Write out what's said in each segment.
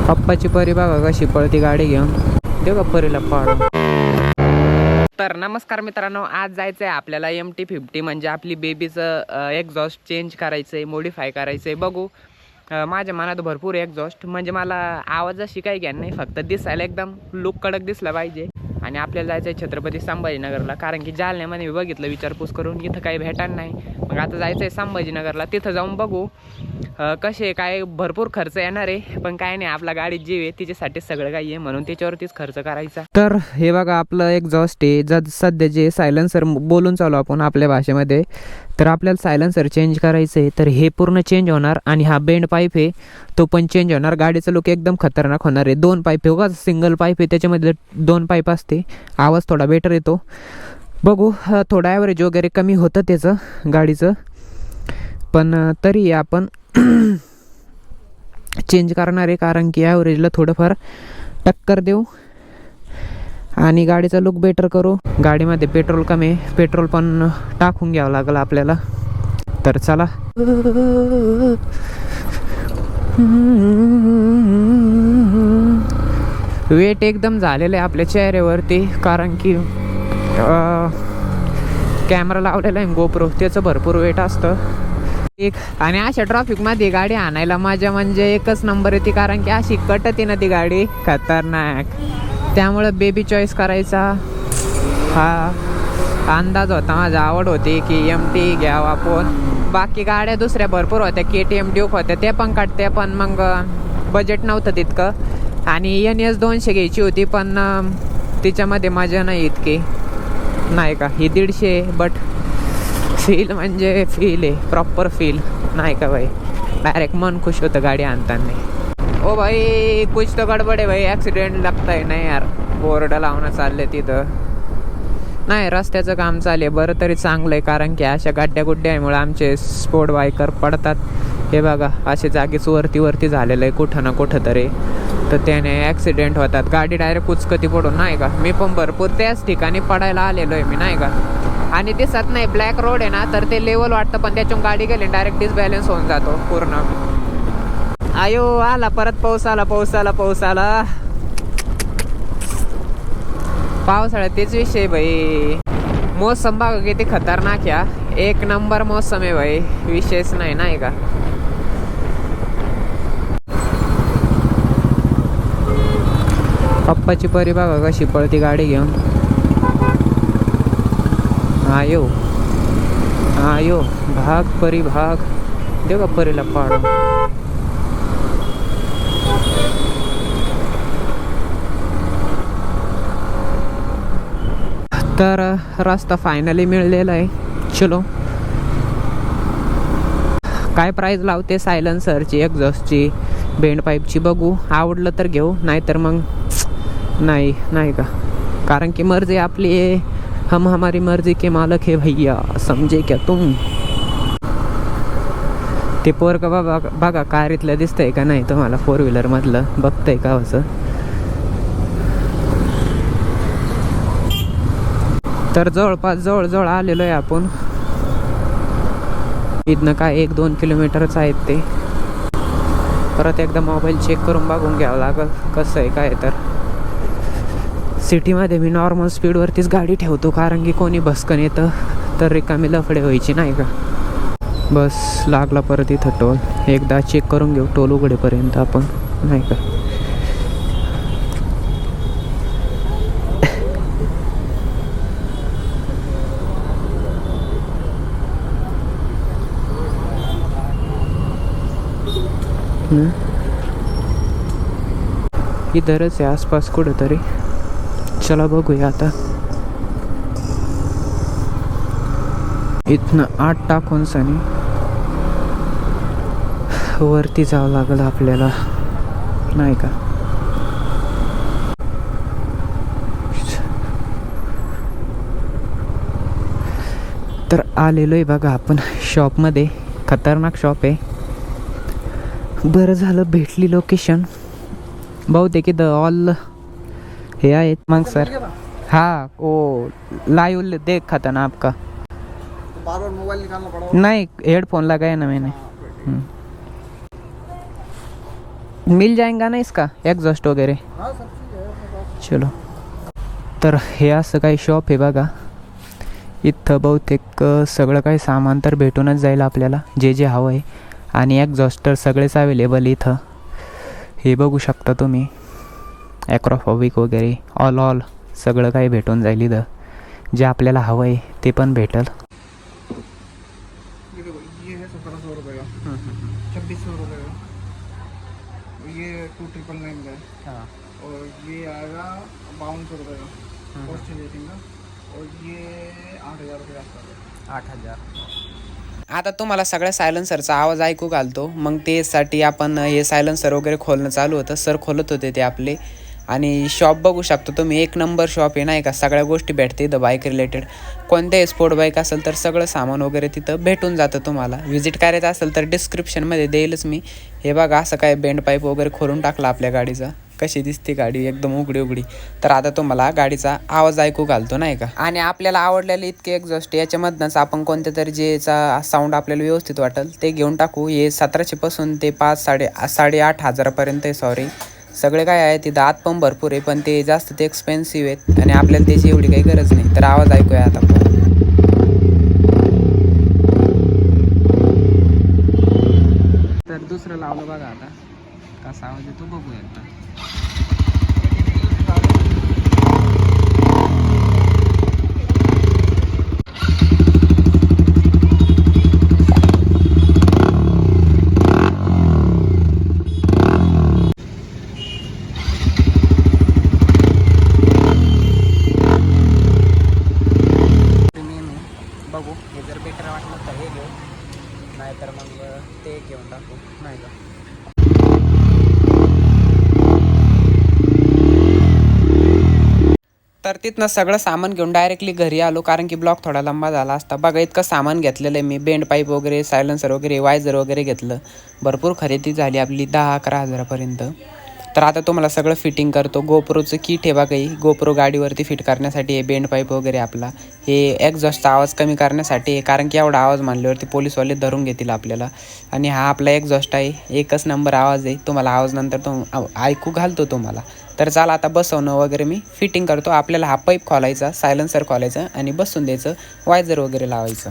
पप्पाची परी बघा कशी पळती गाडी घेऊन. देऊ का परीला पाड. तर नमस्कार मित्रांनो, आज जायचं आहे आपल्याला MT-50 म्हणजे आपली बेबीचं एक्झॉस्ट चेंज करायचं आहे, मॉडिफाय करायचं आहे. बघू. माझ्या मनात भरपूर एक्झॉस्ट म्हणजे मला आवाजाशी काही घ्यान नाही, फक्त दिसायला एकदम लुक कडक दिसला पाहिजे. आणि आपल्याला जायचं आहे छत्रपती संभाजीनगरला, कारण की जालन्यामध्ये मी बघितलं विचारपूस करून इथं काही भेटणार नाही. मग आता जायचं आहे संभाजीनगरला, तिथं जाऊन बघू कसे काय. भरपूर खर्च येणार आहे, पण काय नाही, आपला गाडीत जीव आहे, तिच्यासाठी सगळं काही आहे, म्हणून त्याच्यावरतीच खर्च करायचा. तर हे बघा आपलं एक्झॉस्ट आहे, सध्या जे सायलेन्सर बोलून चालू आपण आपल्या भाषेमध्ये, तर आपल्याला सायलेन्सर चेंज करायचं आहे. तर हे पूर्ण चेंज होणार आणि हा बेंड पाईप आहे तो पण चेंज होणार. गाडीचं लुक एकदम खतरनाक होणार आहे. 2 पाईप आहे, सिंगल पाईप आहे, त्याच्यामध्ये 2 पाईप असते, आवाज थोडा बेटर येतो. बघू थोडा ॲव्हरेज वगैरे कमी होतं त्याचं गाडीचं, पण तरी आपण चेंज करणार आहे, कारण की ॲव्हरेजला थोडंफार टक्कर देऊ आणि गाडीचा लुक बेटर करू. गाडीमध्ये पेट्रोल कमी आहे, पेट्रोल पण टाकून घ्यावं लागेल आपल्याला. तर चला. वेट एकदम झालेलं आहे आपल्या चेहऱ्यावरती, कारण की कॅमेरा लावलेला आहे GoPro, त्याचं भरपूर वेट असतं. आणि अशा ट्रॉफिकमध्ये गाडी आणायला मजा म्हणजे एकच नंबर येते, कारण की अशी कटते ना ती गाडी खतरनाक. त्यामुळं बेबी चॉईस करायचा हा अंदाज होता, माझा आवड होती की MT घ्यावं आपण. बाकी गाड्या दुसऱ्या भरपूर होत्या, KTM ड्यूक होत्या, ते पण काढते, पण मग बजेट नव्हतं तितकं. आणि NS 200 घ्यायची होती, पण तिच्यामध्ये मजा नाही इतकी, नाही का. ही 150, बट फील म्हणजे फील आहे, प्रॉपर फील, नाही का भाई. डायरेक्ट मन खुश होतं गाडी आणताना. ओ भाई कुछ तो गडबड आहे भाई, ॲक्सिडेंट लागत आहे. नाही यार, बोर्ड लावणं चाललंय तिथं. नाही, रस्त्याचं काम चालू आहे, बरं तरी चांगलं आहे, कारण की अशा गाड्या गुड्ड्यामुळे आमचे स्पोर्ट बायकर पडतात. हे बघा असे जागीच वरती झालेलं आहे कुठं ना कुठं तरी, तर त्याने ॲक्सिडेंट होतात, गाडी डायरेक्ट कुचकती पडून, नाही का. मी पण भरपूर त्याच ठिकाणी पडायला आलेलो आहे मी, नाही का. आणि दिसत नाही, ब्लॅक रोड आहे ना, तर ते लेवल वाटतं, पण त्याच्यातून गाडी गेली डायरेक्ट डिसबॅलन्स होऊन जातो पूर्ण. आयो आला परत पाऊस आला. पावसाळ्यात तेच विषय भाई. मौसम बघा किती खतरनाक, या एक नंबर मौसम आहे भाई, विशेष नाही, नाही का. पप्पाची परी बघा कशी पळती गाडी घेऊन. आयो भाग परी भाग. देऊ का परीला पाड. तर रस्ता फायनली मिळलेला आहे. चलो. काय प्राईज लावते सायलेन्सरची, एक्झॉस्टची, बेंड पाईपची बघू. आवडलं तर घेऊ, नाहीतर मग नाही का. कारण की मर्जी आपली आहे, हम हमारी मर्जी के मालक है भैया, समजे क्या तुम. ते पोरका बघा कारीतलं दिसतंय का नाही तुम्हाला, 4 व्हीलर मधलं बघतंय का असं. तर जवळपास जवळ आलेलो आहे आपण. इथनं काय 1-2 किलोमीटरच आहेत ते. परत एकदा मोबाईल चेक करून बघून घ्यावं लागेल कसं आहे काय. तर सिटीमध्ये मी नॉर्मल स्पीडवरतीच गाडी ठेवतो, कारण की कोणी भस्कन येतं तर रिकामी लफडे व्हायची, नाही का. बस लागला परत इथं टोल, एकदा चेक करून घेऊ टोल उघडेपर्यंत आपण, नाही का. इधरच आहे आसपास कुठंतरी. चला बघूया आता. इथनं 8 टाकून सनी वरती जावं लागेल आपल्याला, नाही का. तर आलेलो आहे बघा आपण शॉपमध्ये. खतरनाक शॉप आहे. बरं झालं भेटली लोकेशन. बहुतेक इथं ऑल हे आहेत. मग सर हाँ वो लाइव देख था ना आपका, बार बार मोबाइल निकालना पड़ा। नहीं हेडफोन लगाया ना मैंने। मिल जाएगा ना इसका एग्जॉस्ट वगैरे? हाँ सब चीज़ है अपने पास। चलो. तर हे असं काही शॉप आहे बघा. इथं बहुतेक सगळं काही सामान तर भेटूनच जाईल आपल्याला जे जे हवं आहे. आणि एक्झॉस्टर सगळेच अवेलेबल इथं. हे बघू शकता तुम्ही. ॲक्रोफॉबिक वगैरे ऑल सगळं काही भेटून जाईल इथं. जे आपल्याला हवं आहे ते पण भेटेल. ये देखो ये है 1700 रुपये का, 2600 रुपये का, ये 2999 का है, हां. और ये आएगा 5200 रुपये का ऑस्ट्रेलिया का, और ये 8000 रुपये का आता है। 8,000. आता तुम्हाला सगळ्या सायलेन्सरचा आवाज ऐकू घालतो. मग तेसाठी आपण हे सायलेन्सर वगैरे खोलणं चालू होतं. सर खोलत होते ते आपले. आणि शॉप बघू शकतो तुम्ही. एक नंबर शॉप आहे नाही का. सगळ्या गोष्टी भेटते इथं बाईक रिलेटेड. कोणत्याही स्पोर्ट बाईक असेल तर सगळं सामान वगैरे तिथं भेटून जातं तुम्हाला. व्हिजिट करायचं असेल तर डिस्क्रिप्शनमध्ये देईलच मी. हे बघा असं काय बेंड पाईप वगैरे खोलून टाकला आपल्या गाडीचा. कशी दिसते गाडी एकदम उघडी. तर आता तुम्हाला गाडीचा आवाज ऐकू घालतो नाही का. आणि आपल्याला आवडलेले इतके एक्झॉस्ट याच्यामधनंच आपण कोणत्या तरी जेचा साऊंड आपल्याला व्यवस्थित वाटेल ते घेऊन टाकू. हे 1700 पासून ते 8,500पर्यंत आहे. सॉरी सगळे काय आहे तिथं. आत पण भरपूर आहे पण ते जास्त ते एक्सपेन्सिव्ह आहेत आणि आपल्याला त्याची एवढी काही गरज नाही. तर आवाज ऐकूया आता आपण. तर दुसरं लावलं बघा आता कसा आवाज येतो बघूया आता. बघू हे जर बेटर वाटलं तर हे घेऊ नाहीतर मग ते घेऊन टाकू नाही का. तर तिथनं सगळं सामान घेऊन डायरेक्टली घरी आलो कारण की ब्लॉक थोडा लंबा झाला असता. बघा इतकं सामान घेतलेलं आहे मी. बेंड पाईप वगैरे सायलेन्सर वगैरे वायझर वगैरे घेतलं. भरपूर खरेदी झाली आपली 10-11 हजारापर्यंत. तर आता तुम्हाला सगळं फिटिंग करतो. गोप्रोचं किट आहे बघा. ही गोप्रो गाडीवरती फिट करण्यासाठी हे बेंड पाईप वगैरे आपला. हे एक्झॉस्टचा आवाज कमी करण्यासाठी आहे कारण की एवढा आवाज मानल्यावरती पोलीसवाले धरून घेतील आपल्याला. आणि हा आपला एक्झॉस्ट आहे. एकच नंबर आवाज आहे. तुम्हाला आवाज नंतर ऐकू घालतो तुम्हाला. तर चला आता बसवणं वगैरे मी फिटिंग करतो. आपल्याला हा पाईप खोलायचा, सायलेन्सर खोलायचं आणि बसून द्यायचं. वायझर वगैरे लावायचं.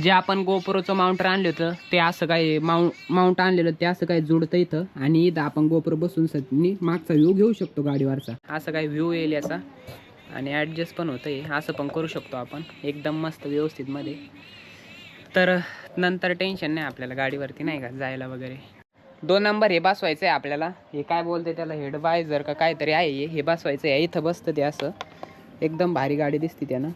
जे आपण गोप्रोचं माउंटर आणलं होतं ते असं काय माउंट आणलेलं ते असं काय जोडतं इथं. आणि इथं आपण गोप्रो बसून मागचा व्ह्यू घेऊ शकतो गाडीवरचा. असं काय व्ह्यू येईल याचा. आणि ॲडजस्ट पण होतं हे. असं पण करू शकतो आपण एकदम मस्त व्यवस्थित मध्ये. तर नंतर टेन्शन नाही आपल्याला गाडीवरती नाही का जायला वगैरे. 2 नंबर हे बसवायचं आहे आपल्याला. हे काय बोलते त्याला हेड वायझर का काहीतरी आहे हे बसवायचं आहे. इथं बसतं ते असं. एकदम भारी गाडी दिसते त्यानं.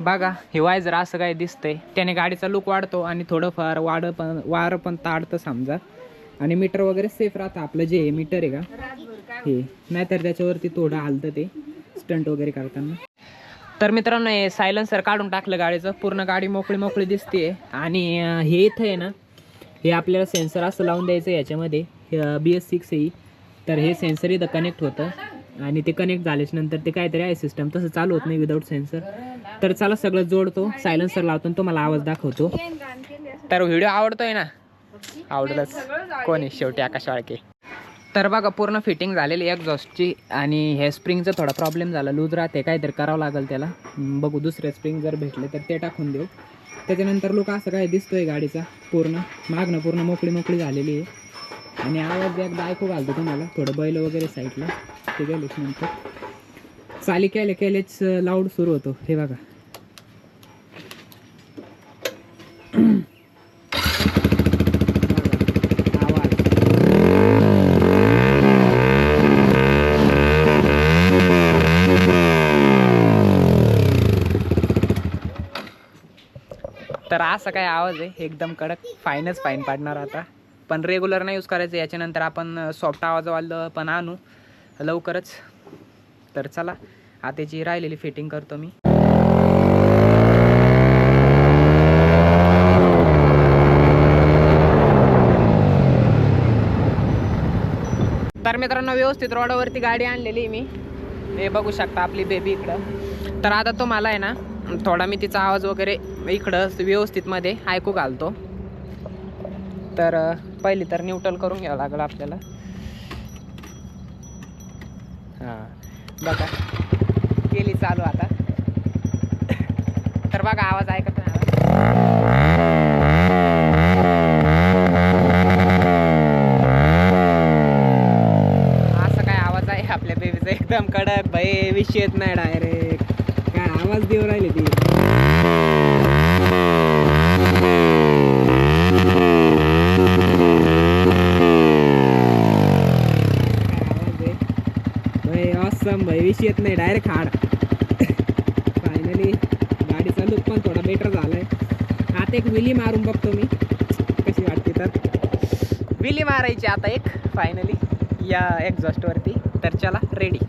बघा हे वायझर असं काय दिसतंय. त्याने गाडीचा लुक वाढतो आणि थोडंफार वारं पण ताडतं समजा. आणि मीटर वगैरे सेफ राहतं आपलं जे हे मीटर आहे का हे. नाहीतर त्याच्यावरती थोडं हलतं ते स्टंट वगैरे करताना. तर मित्रांनो हे सायलेन्सर काढून टाकलं गाडीचं. पूर्ण गाडी मोकळी दिसते. आणि हे इथं आहे ना हे आपल्याला सेन्सर असं लावून द्यायचं याच्यामध्ये. BS6 आहे. तर हे सेन्सर इथं कनेक्ट होतं आणि ते कनेक्ट झाल्याच्या नंतर ते काहीतरी आहे सिस्टम तसं चालू होत नाही विदाऊट सेन्सर. तर चला सगळं जोडतो, सायलेन्सर लावतो आणि तुम्हाला आवाज दाखवतो. तर व्हिडिओ आवडतोय ना? आवडलंच कोणी शेवटी आकाश वाळके. तर बघा पूर्ण फिटिंग झालेली एक्झॉस्टची. आणि हे स्प्रिंगचा थोडा प्रॉब्लेम झाला. लूज राहते काहीतरी करावं लागेल त्याला. बघू दुसरे स्प्रिंग जर भेटले तर ते टाकून देऊ. त्याच्यानंतर लोक असं काय दिसतोय गाडीचा पूर्ण मागणं पूर्ण मोकळी झालेली आहे. आणि आवाज एकदा ऐकू घालतो तुम्हाला. थोडं बैल वगैरे साईडला ते गेलेच नंतर चाली केलेच लाऊड सुरू होतो. हे बघा आवाज. तर असा काय आवाज आहे एकदम कडक. फाईन पाडणार आता. पण रेग्युलर नाही यूज करायचं. याच्यानंतर आपण सॉफ्ट आवाजवालं पण आणू लवकरच. तर चला आता त्याची राहिलेली फिटिंग करतो मी. तर मित्रांनो व्यवस्थित रोडावरती गाडी आणलेली मी. हे बघू शकता आपली बेबी इकडं. तर आता तुम्हाला आहे ना थोडा मी तिचा आवाज वगैरे इकडं व्यवस्थित मध्ये ऐकू घालतो. तर पहिली तर न्यूट्रल करून घ्यावं लागेल आपल्याला. बघा केली चालू आता. तर बघा आवाज ऐकत नाही असं काय आवाज आहे आपल्या बेबीचा एकदम कडक भाई विषय येत नाही डायरेक्ट काय आवाज देऊ राहिली ती. भाई ऑसम भाई विषय येत नाही डायरेक्ट हाड. फायनली गाडीचा लुक पण थोडा बेटर झालाय. आता एक विली मारून बघतो मी कशी वाटते. तर विली मारायची आता एक फायनली या एक्झॉस्टवरती. तर चला रेडी.